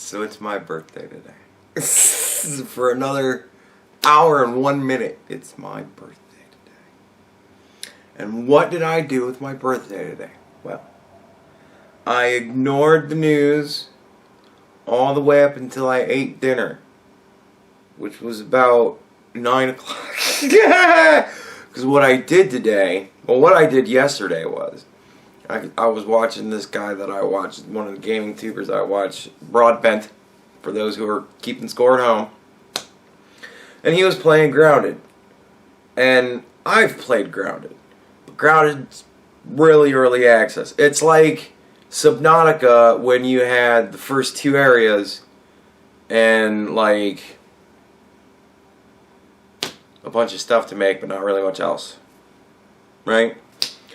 So it's my birthday today. For another hour and 1 minute, it's my birthday today. And what did I do with my birthday today? Well, I ignored the news all the way up until I ate dinner, which was about 9 o'clock. Because what I did today, well, what I did yesterday was, I was watching this guy that I watched, one of the gaming tubers I watch, Broadbent, for those who are keeping score at home. And he was playing Grounded. And I've played Grounded. But Grounded's really early access. It's like Subnautica when you had the first 2 areas and like a bunch of stuff to make but not really much else. Right?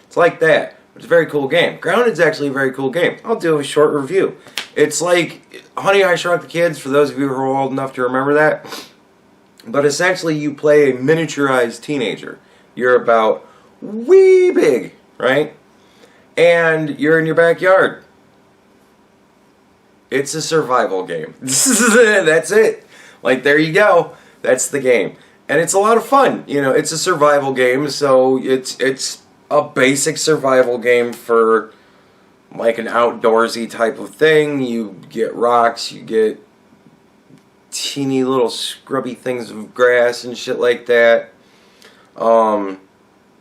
It's like that. It's a very cool game. Grounded's actually a very cool game. I'll do a short review. It's like Honey, I Shrunk the Kids, for those of you who are old enough to remember that. But essentially you play a miniaturized teenager. You're about wee big, right? And you're in your backyard. It's a survival game. That's it. Like, there you go. That's the game. And it's a lot of fun. You know, it's a survival game, so it's a basic survival game for like an outdoorsy type of thing. You get rocks, you get teeny little scrubby things of grass and shit like that. And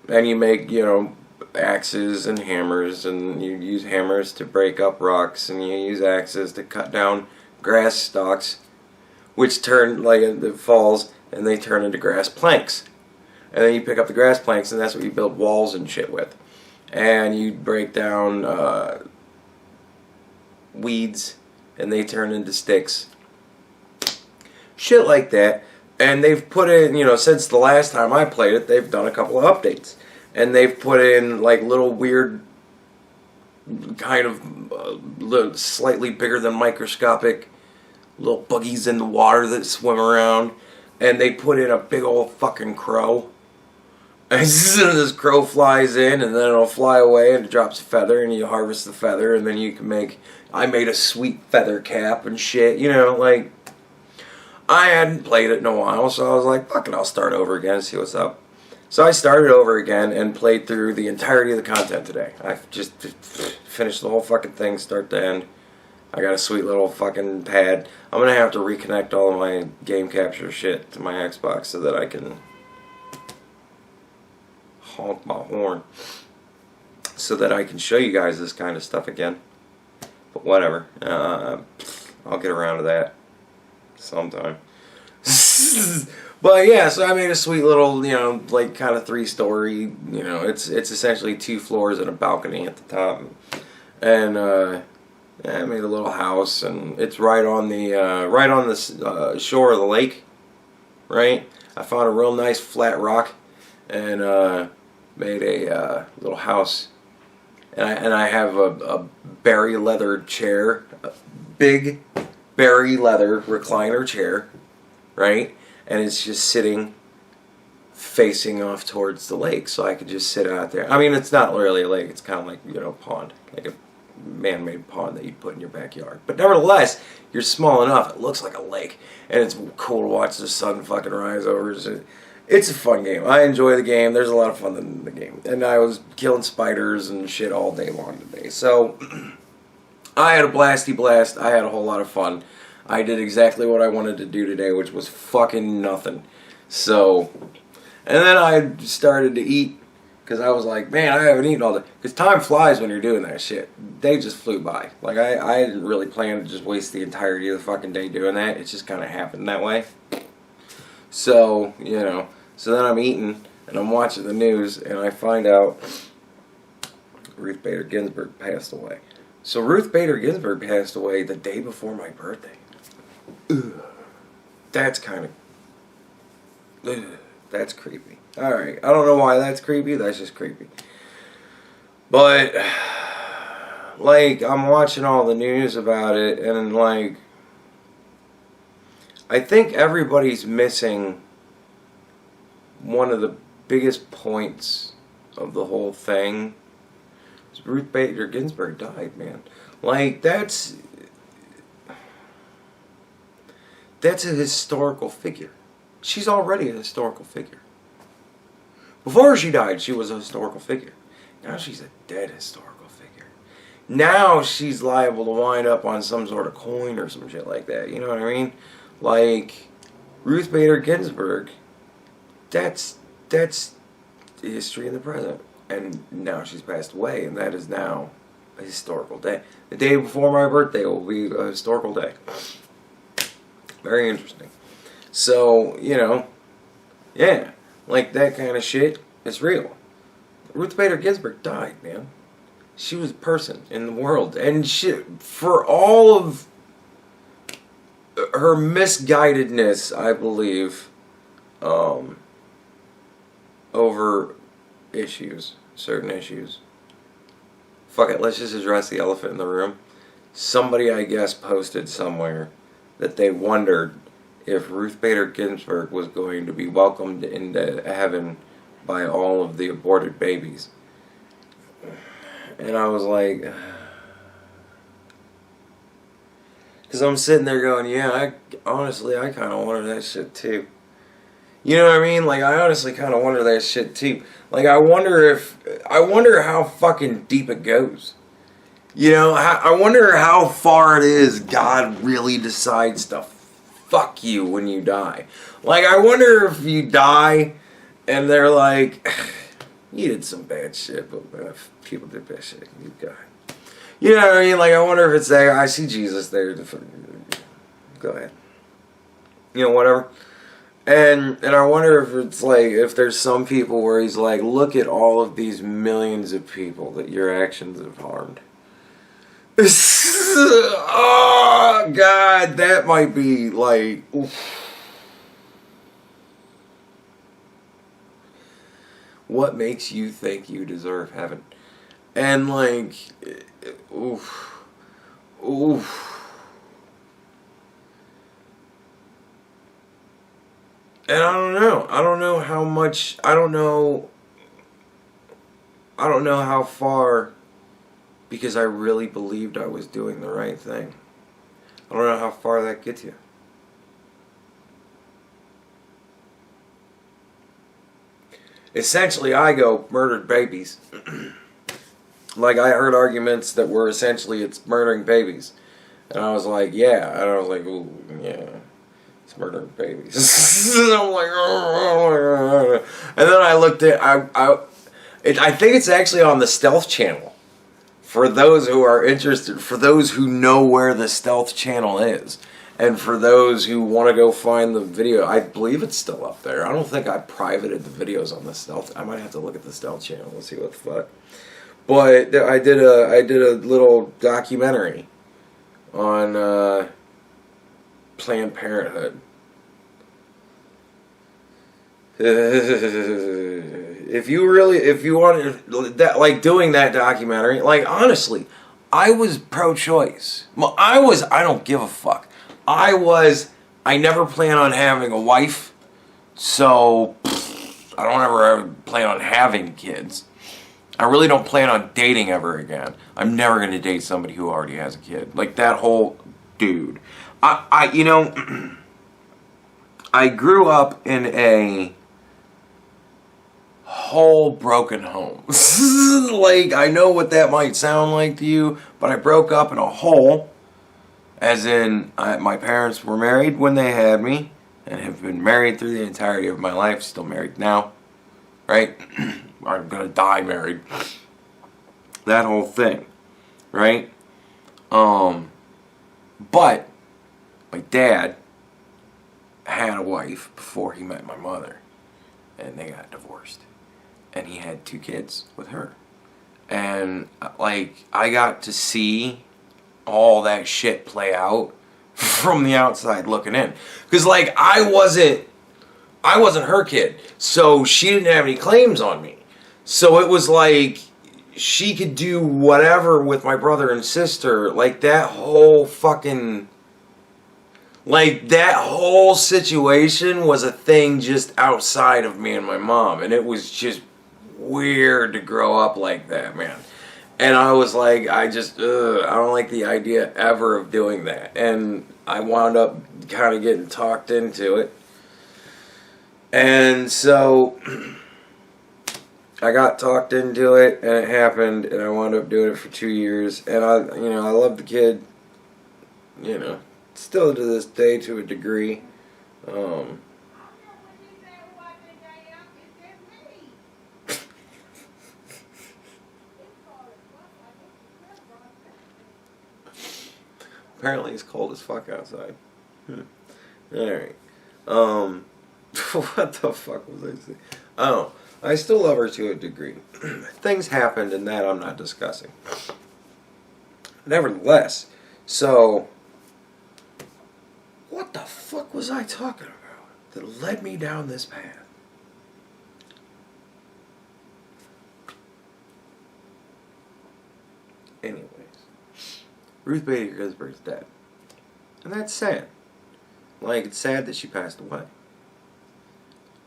you make, you know, axes and hammers, and you use hammers to break up rocks, and you use axes to cut down grass stalks, which turn, like, it falls, and they turn into grass planks. And then you pick up the grass planks, and that's what you build walls and shit with. And you break down weeds, and they turn into sticks. Shit like that. And they've put in, you know, since the last time I played it, they've done a couple of updates. And they've put in, like, little weird, kind of slightly bigger than microscopic little buggies in the water that swim around. And they put in a big old fucking crow. And this crow flies in, and then it'll fly away, and it drops a feather, and you harvest the feather, and then you can make... I made a sweet feather cap and shit, you know, like... I hadn't played it in a while, so I was like, fuck it, I'll start over again and see what's up. So I started over again and played through the entirety of the content today. I just finished the whole fucking thing, start to end. I got a sweet little fucking pad. I'm gonna have to reconnect all of my game capture shit to my Xbox so that I can honk my horn, so that I can show you guys this kind of stuff again. But whatever, I'll get around to that sometime. But yeah, so I made a sweet little, you know, like kind of 3-story, you know, it's essentially 2 floors and a balcony at the top. And yeah, I made a little house, and it's right on the shore of the lake, right? I found a real nice flat rock, and made a little house. And I have a berry leather chair, a big berry leather recliner chair, right? And it's just sitting facing off towards the lake, so I could just sit out there. I mean, it's not really a lake, it's kind of like, you know, a pond, like a man-made pond that you put in your backyard. But nevertheless, you're small enough, it looks like a lake, and it's cool to watch the sun fucking rise over. It's a fun game. I enjoy the game. There's a lot of fun in the game. And I was killing spiders and shit all day long today. So, I had a blasty blast. I had a whole lot of fun. I did exactly what I wanted to do today, which was fucking nothing. So, and then I started to eat, because I was like, man, I haven't eaten all day. Because time flies when you're doing that shit. They just flew by. Like, I didn't really plan to just waste the entirety of the fucking day doing that. It just kind of happened that way. So, you know, so then I'm eating, and I'm watching the news, and I find out Ruth Bader Ginsburg passed away. So Ruth Bader Ginsburg passed away the day before my birthday. Ugh. That's kind of... That's creepy. Alright, I don't know why that's creepy, that's just creepy. But, like, I'm watching all the news about it, and, like, I think everybody's missing one of the biggest points of the whole thing. Ruth Bader Ginsburg died, man. Like, that's... That's a historical figure. She's already a historical figure. Before she died, she was a historical figure. Now she's a dead historical figure. Now she's liable to wind up on some sort of coin or some shit like that. You know what I mean? Like Ruth Bader Ginsburg. That's history in the present. And now she's passed away, and that is now a historical day. The day before my birthday will be a historical day. Very interesting. So, you know, yeah, like that kind of shit is real. Ruth Bader Ginsburg died, man. She was a person in the world. And she, for all of her misguidedness, I believe, over issues, certain issues. Fuck it, let's just address the elephant in the room. Somebody, I guess, posted somewhere that they wondered if Ruth Bader Ginsburg was going to be welcomed into heaven by all of the aborted babies. And I was like, because I'm sitting there going, yeah, honestly, I kind of wonder that shit too. You know what I mean? Like, I honestly kind of wonder that shit too. Like, I wonder how fucking deep it goes. You know, I wonder how far it is God really decides to fuck you when you die. Like, I wonder if you die and they're like, you did some bad shit, but if people did bad shit, you died. You know what I mean? Like, I wonder if it's there. I see Jesus there. Go ahead. You know, whatever. And I wonder if it's like, if there's some people where he's like, look at all of these millions of people that your actions have harmed. Oh, God, that might be like, oof. What makes you think you deserve heaven? And like, oof, oof. And I don't know. I don't know how much. I don't know how far, because I really believed I was doing the right thing. I don't know how far that gets you. Essentially, I go murdered babies. Like, I heard arguments that were essentially it's murdering babies. And I was like, yeah. And I was like, ooh, yeah. It's murdering babies. And I'm like, oh. And then I looked at, I think it's actually on the Stealth channel. For those who are interested, for those who know where the Stealth channel is, and for those who want to go find the video, I believe it's still up there. I don't think I privated the videos on the Stealth. I might have to look at the Stealth channel and see what the fuck. But I did a little documentary on Planned Parenthood. If you want that, like doing that documentary, like honestly, I was pro-choice. Well, I don't give a fuck. I never plan on having a wife, so I don't ever plan on having kids. I really don't plan on dating ever again. I'm never going to date somebody who already has a kid. Like that whole dude. You know, I grew up in a whole broken home. Like, I know what that might sound like to you, but I broke up in a hole. As in, my parents were married when they had me, and have been married through the entirety of my life. Still married now, right? I'm gonna die married. That whole thing, right? But my dad had a wife before he met my mother, and they got divorced, and he had 2 kids with her, and like I got to see all that shit play out from the outside looking in, because like I wasn't her kid, so she didn't have any claims on me. So it was like she could do whatever with my brother and sister. Like that whole fucking, like that whole situation was a thing just outside of me and my mom, and it was just weird to grow up like that, man. And I was like, I don't like the idea ever of doing that. And I wound up kind of getting talked into it. And so I got talked into it, and it happened, and I wound up doing it for 2 years. And I love the kid, still to this day to a degree. Apparently it's cold as fuck outside. Alright. What the fuck was I saying? Oh, I still love her to a degree. Things happened, and that I'm not discussing. Nevertheless, so what the fuck was I talking about that led me down this path? Anyways, Ruth Bader Ginsburg's dead. And that's sad. Like, it's sad that she passed away.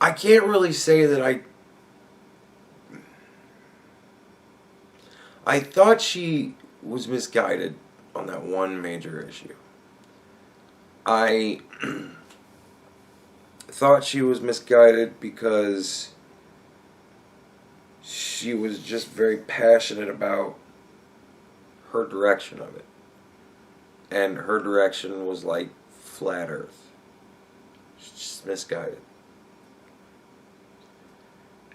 I can't really say that I thought she was misguided on that one major issue. I thought she was misguided because she was just very passionate about her direction of it. And her direction was like flat earth. She's just misguided.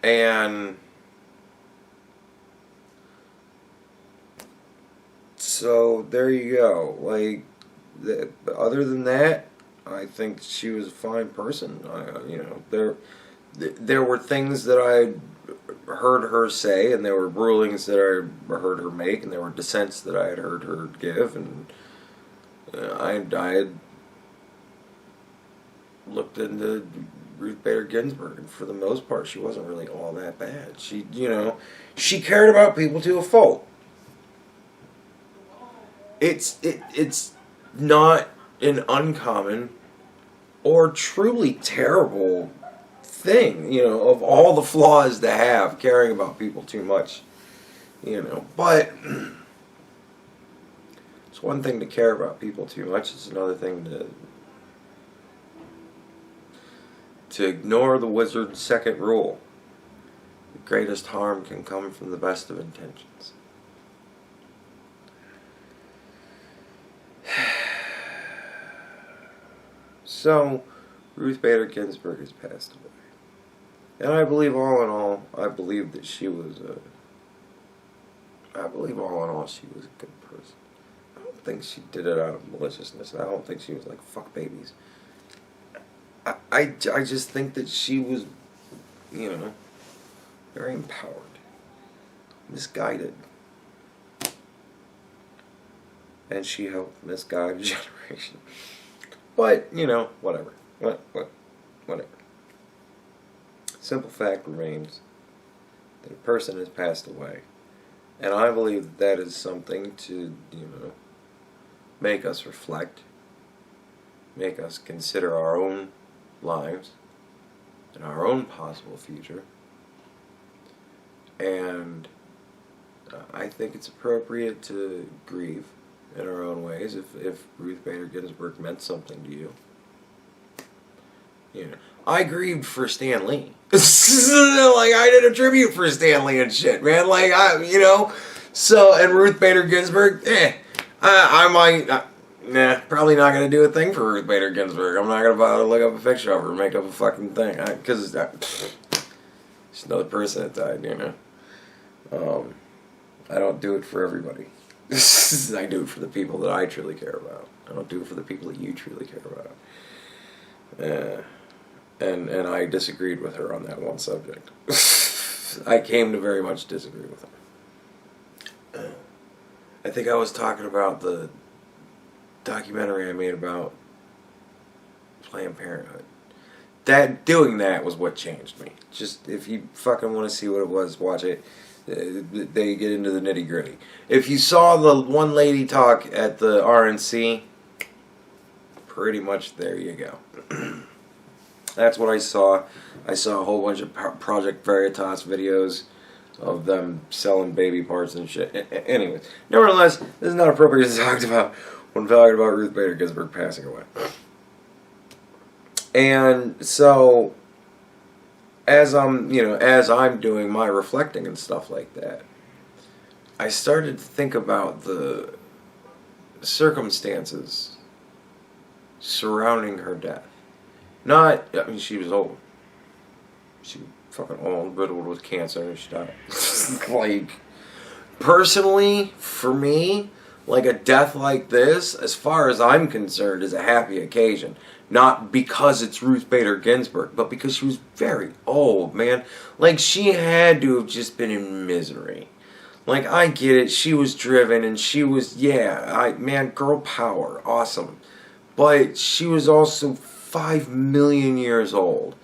And so there you go. Like, other than that, I think she was a fine person. There were things that I heard her say, and there were rulings that I heard her make, and there were dissents that I had heard her give, and I had looked into Ruth Bader Ginsburg, and for the most part, she wasn't really all that bad. She cared about people to a fault. It's not an uncommon or truly terrible thing, of all the flaws to have, caring about people too much, but it's one thing to care about people too much, it's another thing to ignore the wizard's second rule. The greatest harm can come from the best of intentions. So, Ruth Bader Ginsburg has passed away. And I believe all in all, I believe that she was I believe all in all she was a good person. I don't think she did it out of maliciousness. I don't think she was like, fuck babies. I just think that she was, very empowered. Misguided. And she helped misguide a generation. But, whatever. Whatever. Simple fact remains that a person has passed away. And I believe that is something to, make us reflect, make us consider our own lives and our own possible future. And I think it's appropriate to grieve in our own ways if Ruth Bader Ginsburg meant something to you. I grieved for Stan Lee. Like, I did a tribute for Stan Lee and shit, man. Like, so, and Ruth Bader Ginsburg, I might, probably not going to do a thing for Ruth Bader Ginsburg. I'm not going to bother to look up a picture of her or make up a fucking thing. Because she's another person that died, I don't do it for everybody. I do it for the people that I truly care about. I don't do it for the people that you truly care about. And I disagreed with her on that one subject. I came to very much disagree with her. I think I was talking about the documentary I made about Planned Parenthood. Doing that was what changed me. Just, if you fucking want to see what it was, watch it. They get into the nitty gritty. If you saw the one lady talk at the RNC, pretty much there you go. That's what I saw. I saw a whole bunch of Project Veritas videos of them selling baby parts and shit. Anyways, nevertheless, this is not appropriate to talk about when talking about Ruth Bader Ginsburg passing away. And so, as I'm doing my reflecting and stuff like that, I started to think about the circumstances surrounding her death. Not, I mean, she was old. She was fucking old, riddled with cancer, and she died. Like, personally, for me, like a death like this, as far as I'm concerned, is a happy occasion. Not because it's Ruth Bader Ginsburg, but because she was very old, man. Like, she had to have just been in misery. Like, I get it, she was driven, and she was, man, girl power, awesome. But she was also 5 million years old.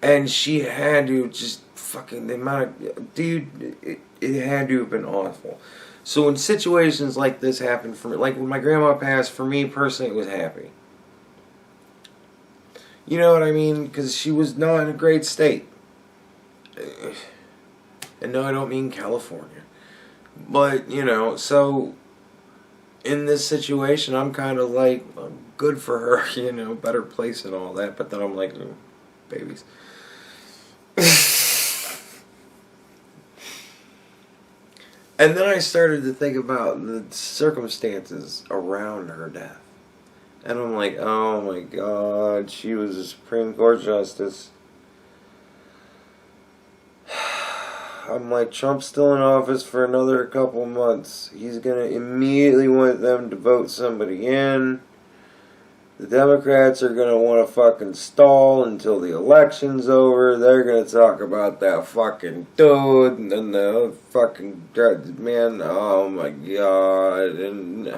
And she had to just fucking, the amount of, dude, it had to have been awful. So when situations like this happen for me, like when my grandma passed, for me personally, it was happy. You know what I mean? Because she was not in a great state. And no, I don't mean California. But, so in this situation, I'm kind of like, good for her, better place and all that. But then I'm like, babies. And then I started to think about the circumstances around her death. And I'm like, oh my God, she was a Supreme Court justice. I'm like, Trump's still in office for another couple months. He's going to immediately want them to vote somebody in. The Democrats are going to want to fucking stall until the election's over. They're going to talk about that fucking dude and then the fucking man. Oh my God. And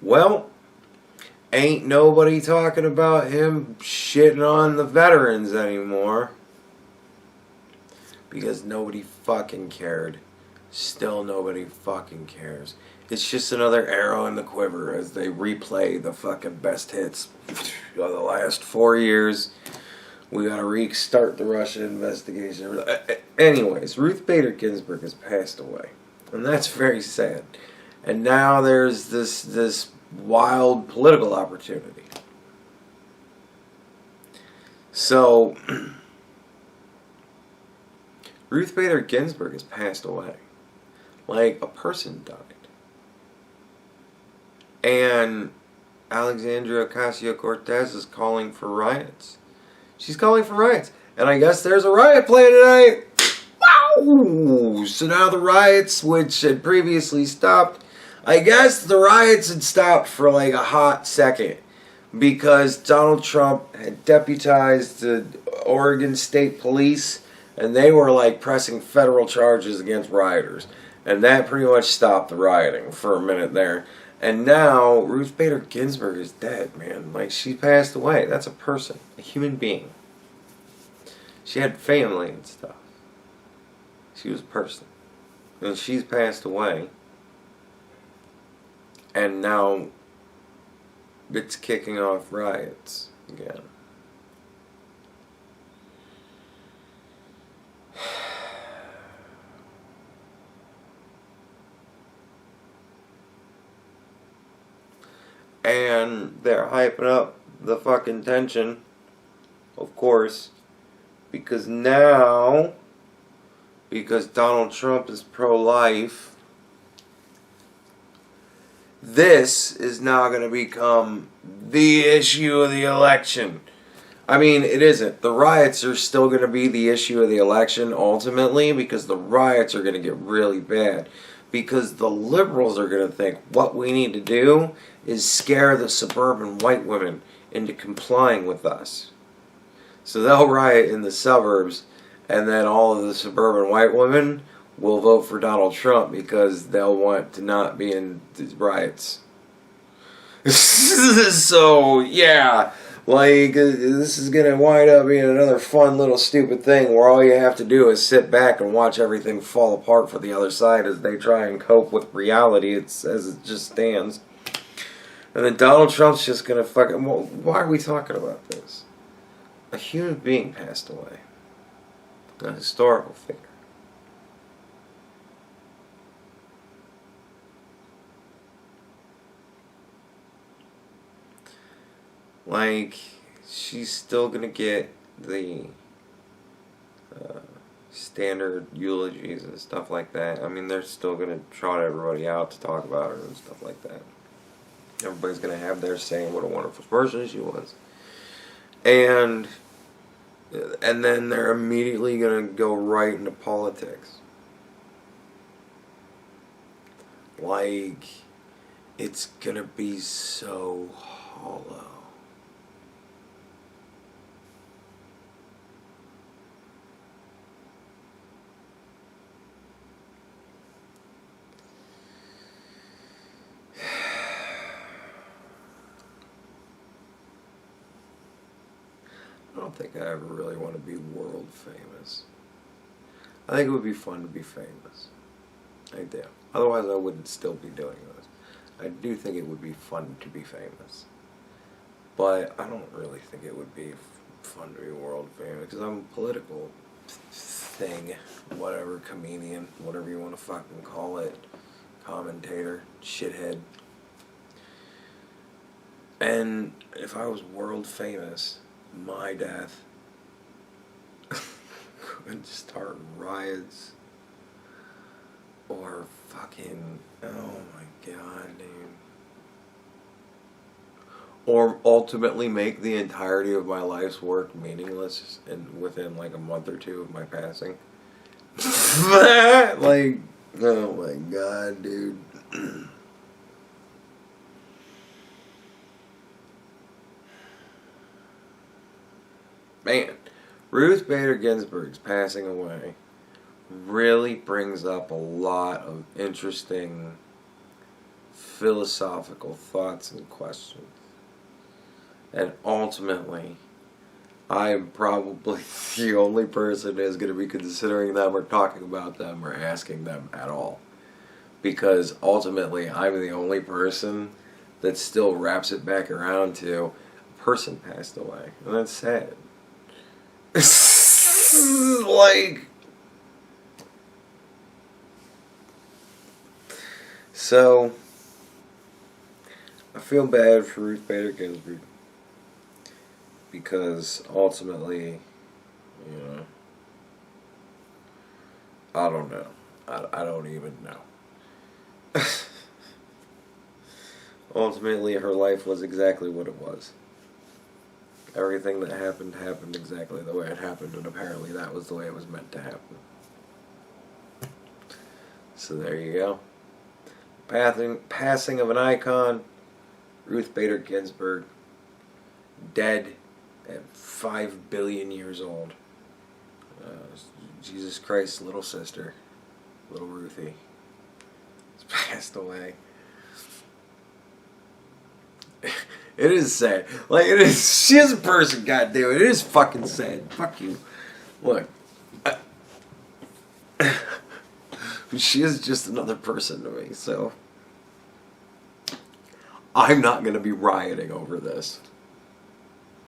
well, ain't nobody talking about him shitting on the veterans anymore. Because nobody fucking cared. Still nobody fucking cares. It's just another arrow in the quiver as they replay the fucking best hits of the last 4 years. We gotta restart the Russia investigation. Anyways, Ruth Bader Ginsburg has passed away. And that's very sad. And now there's this wild political opportunity. So, Ruth Bader Ginsburg has passed away. Like, a person died. And Alexandria Ocasio-Cortez is calling for riots. She's calling for riots. And I guess there's a riot planned tonight. Wow! So now the riots, which had previously stopped, I guess the riots had stopped for like a hot second. Because Donald Trump had deputized the Oregon State Police, and they were like pressing federal charges against rioters. And that pretty much stopped the rioting for a minute there. And now, Ruth Bader Ginsburg is dead, man. Like, she passed away. That's a person. A human being. She had family and stuff. She was a person. And she's passed away. And now, it's kicking off riots again. And they're hyping up the fucking tension, of course, because now, because Donald Trump is pro-life, this is now going to become the issue of the election. I mean, it isn't. The riots are still going to be the issue of the election ultimately, because the riots are going to get really bad. Because the liberals are going to think what we need to do is scare the suburban white women into complying with us. So they'll riot in the suburbs, and then all of the suburban white women will vote for Donald Trump because they'll want to not be in these riots. So, yeah. Like, this is going to wind up being another fun little stupid thing where all you have to do is sit back and watch everything fall apart for the other side as they try and cope with reality as it just stands. And then Donald Trump's just going to fucking... Well, why are we talking about this? A human being passed away. A historical figure. Like, she's still gonna get the standard eulogies and stuff like that. I mean, they're still gonna trot everybody out to talk about her and stuff like that. Everybody's gonna have their saying what a wonderful person she was. And then they're immediately gonna go right into politics. Like, it's gonna be so hollow. I don't think I ever really want to be world famous. I think it would be fun to be famous. I do. Otherwise, I wouldn't still be doing this. I do think it would be fun to be famous. But I don't really think it would be fun to be world famous, because I'm a political thing, whatever, comedian, whatever you want to fucking call it, commentator, shithead. And if I was world famous, my death could start riots or fucking, oh my god, dude. Or ultimately make the entirety of my life's work meaningless and within like a month or two of my passing. Like, oh my god, dude. Man, Ruth Bader Ginsburg's passing away really brings up a lot of interesting philosophical thoughts and questions. And ultimately, I am probably the only person who's going to be considering them or talking about them or asking them at all. Because ultimately, I'm the only person that still wraps it back around to a person passed away. And that's sad. Like, so I feel bad for Ruth Bader Ginsburg, because ultimately, you know, I don't know. I don't even know. Ultimately, her life was exactly what it was. Everything that happened exactly the way it happened, and apparently that was the way it was meant to happen. So there you go. Passing of an icon, Ruth Bader Ginsburg, dead at 5 billion years old. Jesus Christ's little sister, little Ruthie, has passed away. It is sad. Like, it is. She is a person, goddamn it. It is fucking sad. Fuck you. Look. She is just another person to me, so I'm not going to be rioting over this.